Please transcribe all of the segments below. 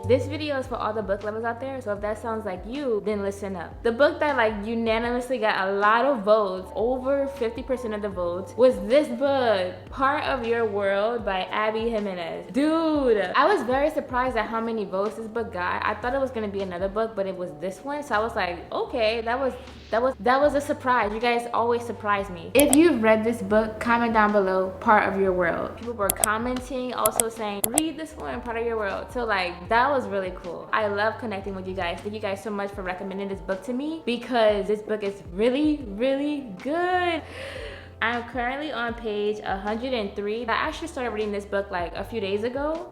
This video is for all the book lovers out there, so if that sounds like you, then listen up. The book that like unanimously got a lot of votes, over 50% of the votes, was this book, Part of Your World by Abby Jimenez. Dude, I was very surprised at how many votes this book got. I thought it was gonna be another book, but it was this one, so I was like, okay, that was a surprise. You guys always surprise me. If you've read this book, comment down below, Part of Your World. People were commenting, also saying, read this one, Part of Your World. So like, that was really cool. I love connecting with you guys. Thank you guys so much for recommending this book to me, because this book is really, really good. I'm currently on page 103. I actually started reading this book like a few days ago.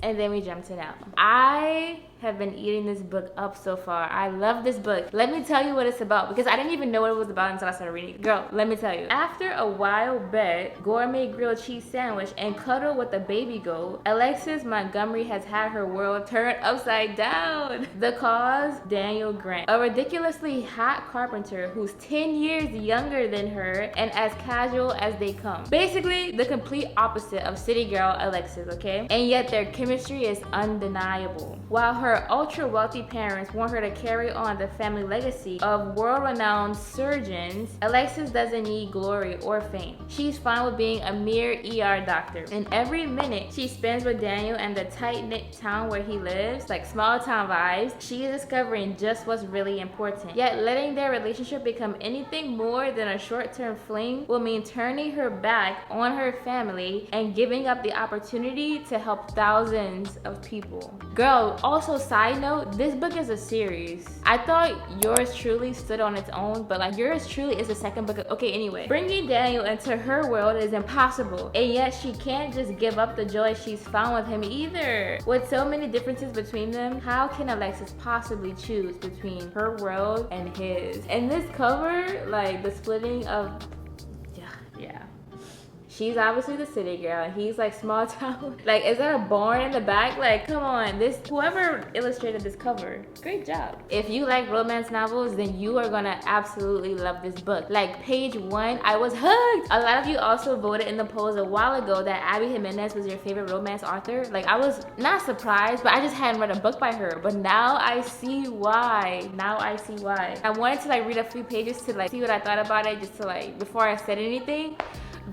And then we jump to now. I have been eating this book up so far. I love this book. Let me tell you what it's about, because I didn't even know what it was about until I started reading it. Girl, let me tell you. After a wild bet, gourmet grilled cheese sandwich, and cuddle with a baby goat, Alexis Montgomery has had her world turned upside down. The cause, Daniel Grant, a ridiculously hot carpenter who's 10 years younger than her and as casual as they come. Basically, the complete opposite of city girl Alexis, okay? And yet their chemistry is undeniable. While her ultra-wealthy parents want her to carry on the family legacy of world-renowned surgeons, Alexis doesn't need glory or fame. She's fine with being a mere ER doctor. And every minute she spends with Daniel and the tight-knit town where he lives, like small town vibes, she is discovering just what's really important. Yet letting their relationship become anything more than a short-term fling will mean turning her back on her family and giving up the opportunity to help thousands of people. Girl, also side note, this book is a series. I thought Yours Truly stood on its own, but like Yours Truly is the second book. Okay, anyway, bringing Daniel into her world is impossible, and yet she can't just give up the joy she's found with him either. With so many differences between them, how can Alexis possibly choose between her world and his? And this cover, like the splitting of, yeah. She's obviously the city girl and he's like small town. Like, is that a barn in the back? Like, come on, whoever illustrated this cover, great job. If you like romance novels, then you are gonna absolutely love this book. Like, page 1, I was hooked. A lot of you also voted in the polls a while ago that Abby Jimenez was your favorite romance author. Like, I was not surprised, but I just hadn't read a book by her. But now I see why. I wanted to like read a few pages to like see what I thought about it, just to like, before I said anything.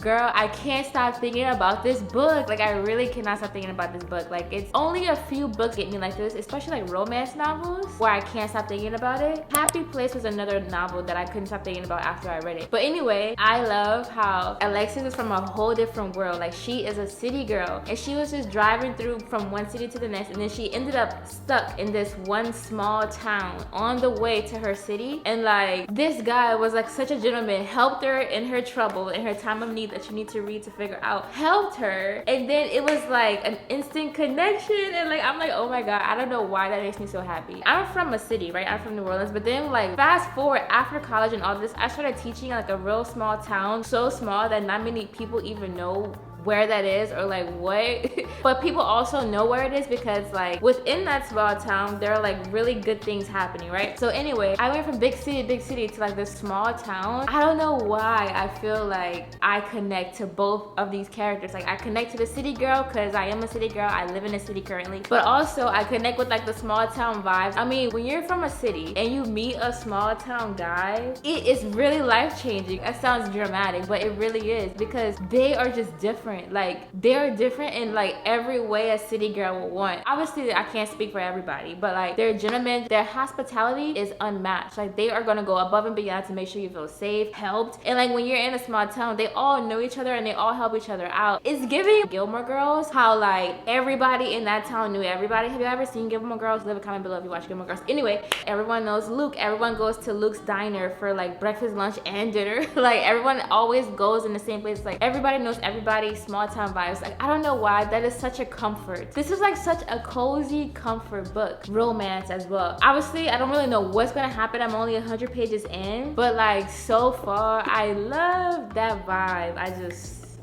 Girl, I can't stop thinking about this book. Like, I really cannot stop thinking about this book. Like, it's only a few books get me like this, especially like romance novels, where I can't stop thinking about it. Happy Place was another novel that I couldn't stop thinking about after I read it. But anyway, I love how Alexis is from a whole different world. Like, she is a city girl, and she was just driving through from one city to the next, and then she ended up stuck in this one small town on the way to her city. And like, this guy was like such a gentleman, helped her in her trouble, in her time of need, that you need to read to figure out, helped her, and then it was like an instant connection. And like, I'm like, oh my god, I don't know why that makes me so happy. I'm from a city, right? I'm from New Orleans, but then like fast forward after college and all this, I started teaching in like a real small town, so small that not many people even know where that is or like what. But people also know where it is because like within that small town there are like really good things happening, right? So anyway, I went from big city to like this small town. I don't know why I feel like I connect to both of these characters. Like, I connect to the city girl because I am a city girl, I live in a city currently, but also I connect with like the small town vibes. I mean, when you're from a city and you meet a small town guy, it is really life-changing. That sounds dramatic, but it really is, because they are just different. Like, they're different in like every way a city girl would want. Obviously, I can't speak for everybody, but like, they're gentlemen, their hospitality is unmatched. Like, they are gonna go above and beyond to make sure you feel safe, helped. And like, when you're in a small town, they all know each other and they all help each other out. It's giving Gilmore Girls, how like everybody in that town knew everybody. Have you ever seen Gilmore Girls? Leave a comment below if you watch Gilmore Girls. Anyway, everyone knows Luke. Everyone goes to Luke's diner for like breakfast, lunch, and dinner. Like, everyone always goes in the same place. Like, everybody knows everybody. Small town vibes. Like, I don't know why, that is such a comfort. This is like such a cozy comfort book. Romance as well. Obviously, I don't really know what's gonna happen. I'm only 100 pages in, but like, so far I love that vibe.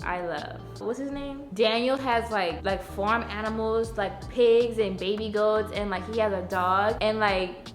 I love. What's his name? Daniel has like farm animals, like pigs and baby goats, and like he has a dog, and like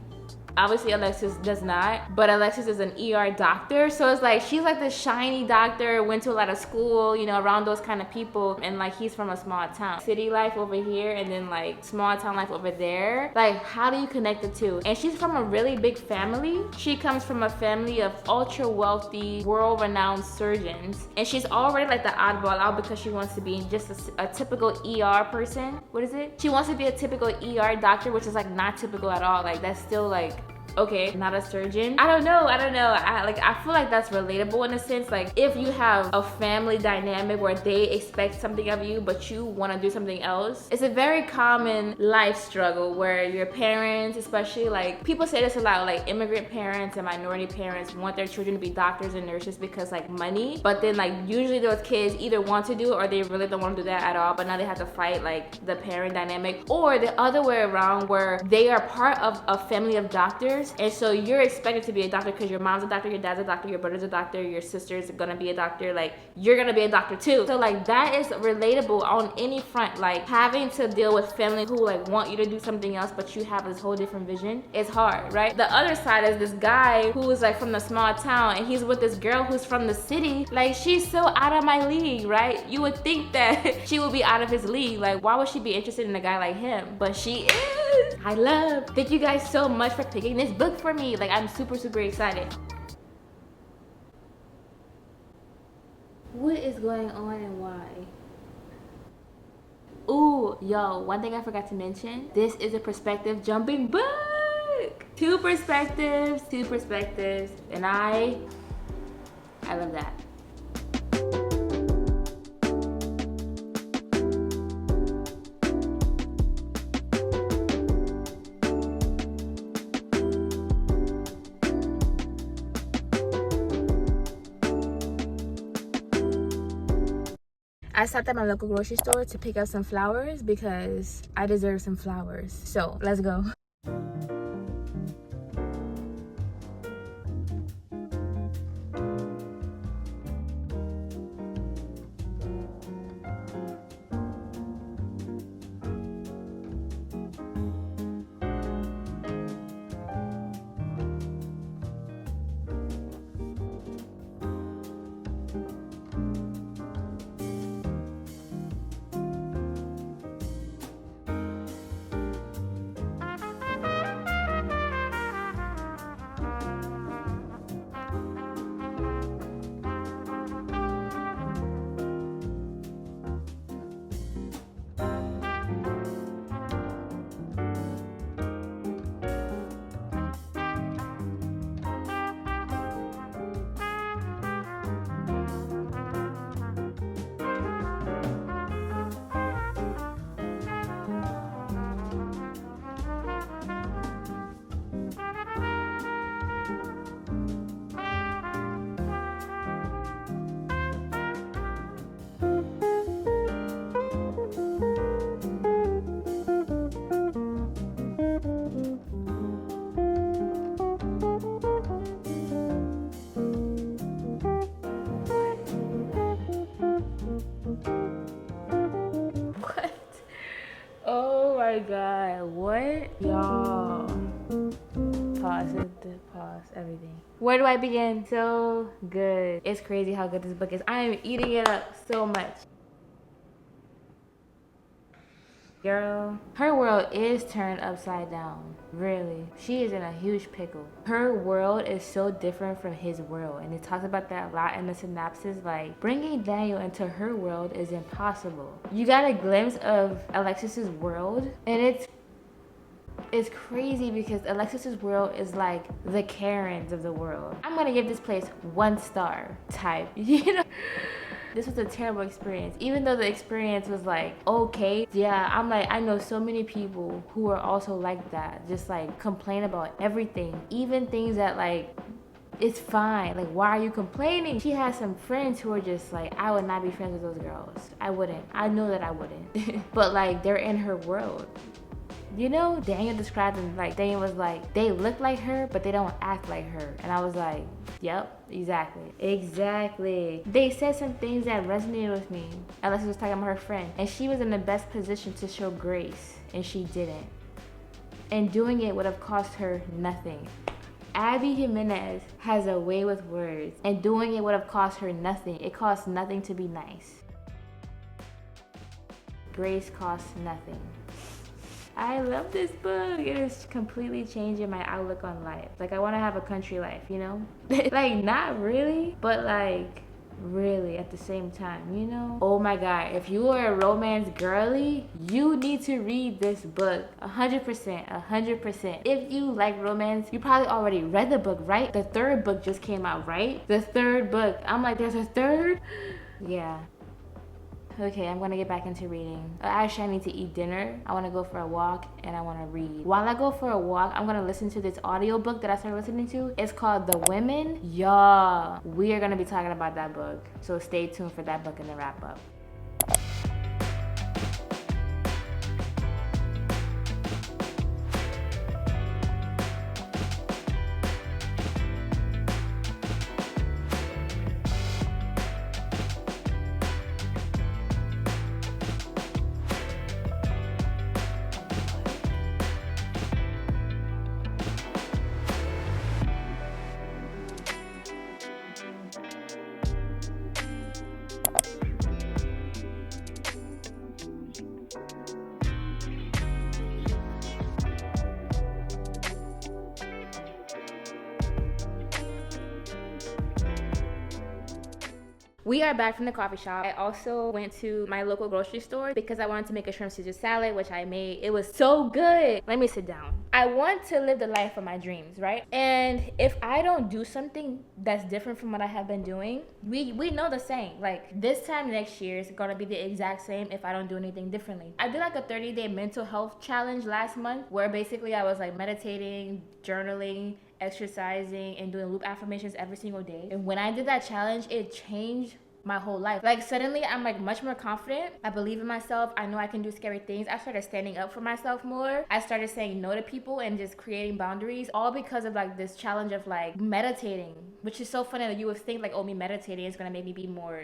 obviously Alexis does not, but Alexis is an ER doctor, so it's like she's like the shiny doctor, went to a lot of school, you know, around those kind of people, and like he's from a small town. City life over here and then like small town life over there. Like, how do you connect the two? And she's from a really big family. She comes from a family of ultra wealthy, world-renowned surgeons, and she's already like the oddball out because she wants to be just a typical ER person. What is it? She wants to be a typical ER doctor, which is like not typical at all. Like, that's still like, okay, not a surgeon. I don't know. I feel like that's relatable in a sense. Like, if you have a family dynamic where they expect something of you, but you want to do something else, it's a very common life struggle where your parents, especially like, people say this a lot, like immigrant parents and minority parents want their children to be doctors and nurses because like money, but then like usually those kids either want to do it or they really don't want to do that at all, but now they have to fight like the parent dynamic, or the other way around where they are part of a family of doctors. And so you're expected to be a doctor because your mom's a doctor, your dad's a doctor, your brother's a doctor, your sister's gonna be a doctor, like you're gonna be a doctor too. So like, that is relatable on any front. Like, having to deal with family who like want you to do something else, but you have this whole different vision is hard, right? The other side is this guy who is like from the small town and he's with this girl who's from the city. Like, she's so out of my league, right? You would think that she would be out of his league. Like, why would she be interested in a guy like him? But she is. I love. Thank you guys so much for picking this book for me. Like, I'm super excited. What is going on and why? Ooh, yo, one thing I forgot to mention, this is a perspective jumping book. Two perspectives, and I love that. I stopped at my local grocery store to pick up some flowers because I deserve some flowers. So let's go. Oh my god, what? Y'all. Pause, everything. Where do I begin? So good. It's crazy how good this book is. I am eating it up so much. Girl, her world is turned upside down. Really. She is in a huge pickle. Her world is so different from his world. And it talks about that a lot in the synopsis. Like, bringing Daniel into her world is impossible. You got a glimpse of Alexis's world. And it's crazy because Alexis's world is like the Karens of the world. I'm gonna give this place 1 star type, you know? This was a terrible experience. Even though the experience was like, okay, yeah, I'm like, I know so many people who are also like that. Just like complain about everything. Even things that like, it's fine. Like, why are you complaining? She has some friends who are just like, I would not be friends with those girls. I wouldn't. I know that I wouldn't. But like, they're in her world. You know, Daniel described them like, Daniel was like, they look like her, but they don't act like her. And I was like, yep, exactly. Exactly. They said some things that resonated with me. Alexis was talking about her friend. And she was in the best position to show grace. And she didn't. And doing it would have cost her nothing. Abby Jimenez has a way with words. And doing it would have cost her nothing. It costs nothing to be nice. Grace costs nothing. I love this book. It is completely changing my outlook on life. Like, I want to have a country life, you know? Like, not really, but like, really at the same time, you know? Oh my god, if you are a romance girly, you need to read this book. 100%, 100%. If you like romance, you probably already read the book, right? The 3rd book just came out, right? The 3rd book. I'm like, there's a 3rd? Yeah. Okay, I'm gonna get back into reading. Actually, I need to eat dinner. I wanna go for a walk and I wanna read. While I go for a walk, I'm gonna listen to this audiobook that I started listening to. It's called The Women. Y'all, we are gonna be talking about that book. So stay tuned for that book in the wrap up. We are back from the coffee shop. I also went to my local grocery store because I wanted to make a shrimp Caesar salad, which I made. It was so good. Let me sit down. I want to live the life of my dreams, right? And if I don't do something that's different from what I have been doing, we know the saying. Like, this time next year is gonna be the exact same if I don't do anything differently. I did like a 30-day mental health challenge last month where basically I was like meditating, journaling, exercising, and doing loop affirmations every single day. And when I did that challenge, it changed my whole life. Like suddenly I'm like much more confident. I believe in myself. I know I can do scary things. I started standing up for myself more. I started saying no to people and just creating boundaries, all because of like this challenge of like meditating, which is so funny that you would think like, oh, me meditating is gonna make me be more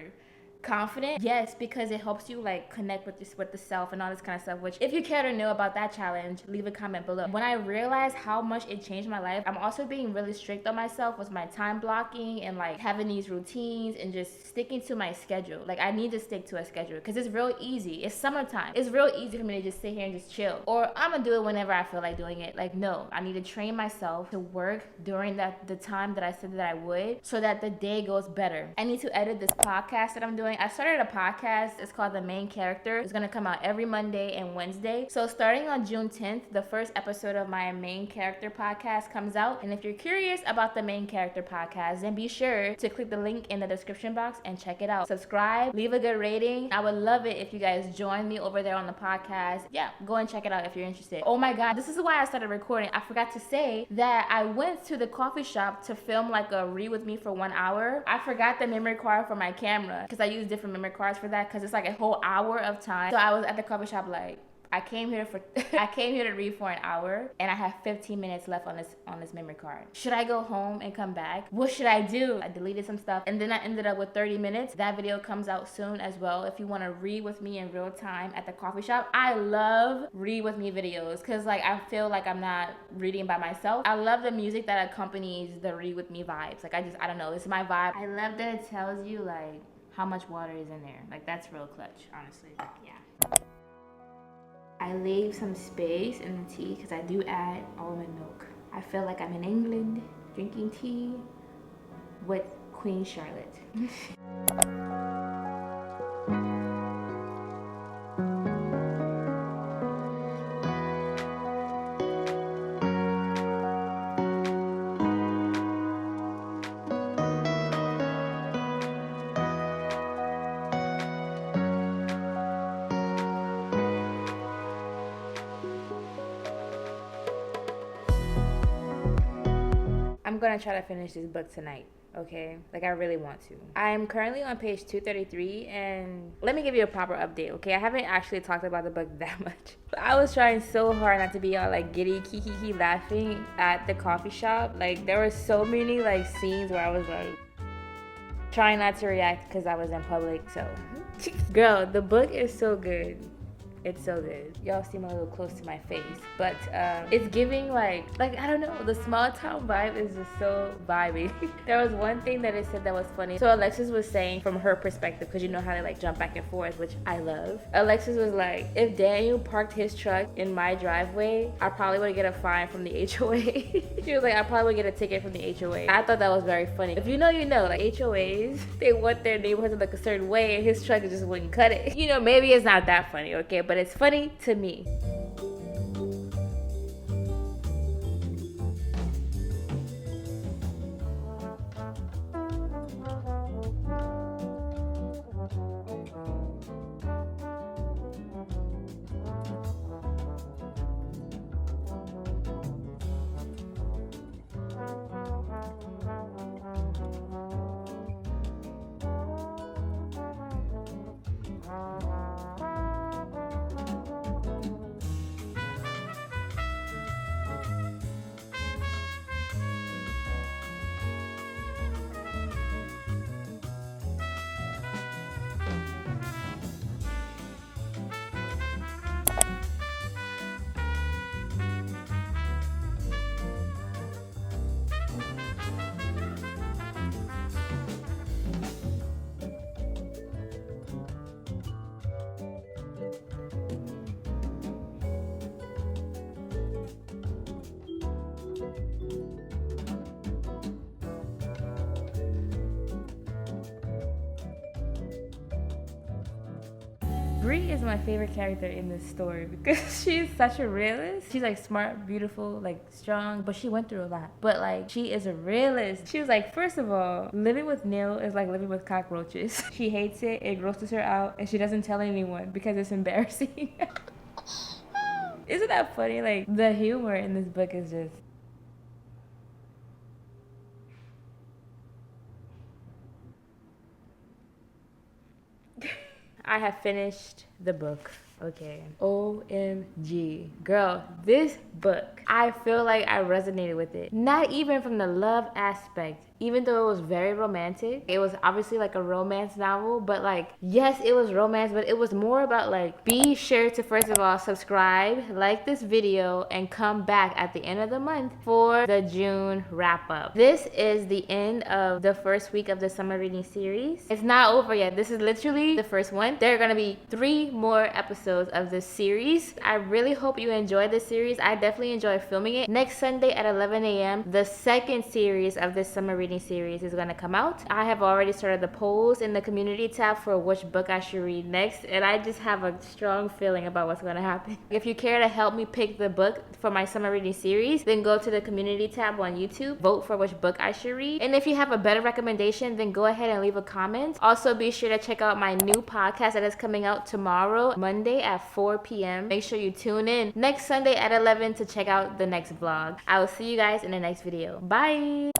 confident. Yes, because it helps you like connect with the self and all this kind of stuff, which if you care to know about that challenge, leave a comment below. When I realized how much it changed my life, I'm also being really strict on myself with my time blocking and like having these routines and just sticking to my schedule. Like I need to stick to a schedule because it's real easy. It's summertime. It's real easy for me to just sit here and just chill, or I'm gonna do it whenever I feel like doing it. Like no, I need to train myself to work during the time that I said that I would, so that the day goes better. I need to edit this podcast that I'm doing. I started a podcast. It's called The Main Character. It's gonna come out every Monday and Wednesday. So starting on June 10th, the first episode of my Main Character podcast comes out. And if you're curious about the Main Character podcast, then be sure to click the link in the description box and check it out. Subscribe, leave a good rating. I would love it if you guys join me over there on the podcast. Yeah, go and check it out if you're interested. Oh my God, this is why I started recording. I forgot to say that I went to the coffee shop to film like a read with me for 1 hour. I forgot the memory card for my camera because I use different memory cards for that because it's like a whole hour of time. So I was at the coffee shop like, I came here to read for an hour and I have 15 minutes left on this memory card. Should I go home and come back? What should I do? I deleted some stuff and then I ended up with 30 minutes. That video comes out soon as well if you want to read with me in real time at the coffee shop. I love read with me videos because like I feel like I'm not reading by myself. I love the music that accompanies the read with me vibes. Like I don't know, it's my vibe. I love that it tells you like how much water is in there. Like that's real clutch, honestly. Like, yeah. I leave some space in the tea because I do add almond milk. I feel like I'm in England drinking tea with Queen Charlotte. I'm gonna try to finish this book tonight, okay? Like I really want to. I'm currently on page 233 and let me give you a proper update, okay? I haven't actually talked about the book that much. I was trying so hard not to be all like giddy, kiki laughing at the coffee shop. Like there were so many like scenes where I was like trying not to react because I was in public, so. Girl, the book is so good. It's so good. Y'all seem a little close to my face, but it's giving like I don't know, the small town vibe is just so vibey. There was one thing that it said that was funny. So Alexis was saying from her perspective, because you know how they like jump back and forth, which I love. Alexis was like, if Daniel parked his truck in my driveway, I probably would get a fine from the HOA. She was like, I probably would get a ticket from the HOA. I thought that was very funny. If you know, you know, like HOAs, they want their neighborhood to look a certain way and his truck just wouldn't cut it. You know, maybe it's not that funny, okay? But it's funny to me. Bree is my favorite character in this story because she's such a realist. She's like smart, beautiful, like strong, but she went through a lot. But like she is a realist. She was like, first of all, living with Neil is like living with cockroaches. She hates it, it grosses her out, and she doesn't tell anyone because it's embarrassing. Isn't that funny? Like the humor in this book is just I have finished the book. Okay. OMG. Girl, this book, I feel like I resonated with it. Not even from the love aspect. Even though it was very romantic, it was obviously like a romance novel, but like, yes, it was romance, but it was more about like, be sure to first of all subscribe, like this video, and come back at the end of the month for the June wrap up. This is the end of the first week of the summer reading series. It's not over yet. This is literally the first one. There are gonna be 3 more episodes of this series. I really hope you enjoyed this series. I definitely enjoyed filming it. Next Sunday at 11 a.m., the second series of this summer reading series is going to come out. I have already started the polls in the community tab for which book I should read next, and I just have a strong feeling about what's going to happen. If you care to help me pick the book for my summer reading series, then go to the community tab on YouTube, vote for which book I should read, and if you have a better recommendation, then go ahead and leave a comment. Also, be sure to check out my new podcast that is coming out tomorrow, Monday at 4 p.m. Make sure you tune in next Sunday at 11 to check out the next vlog. I will see you guys in the next video. Bye!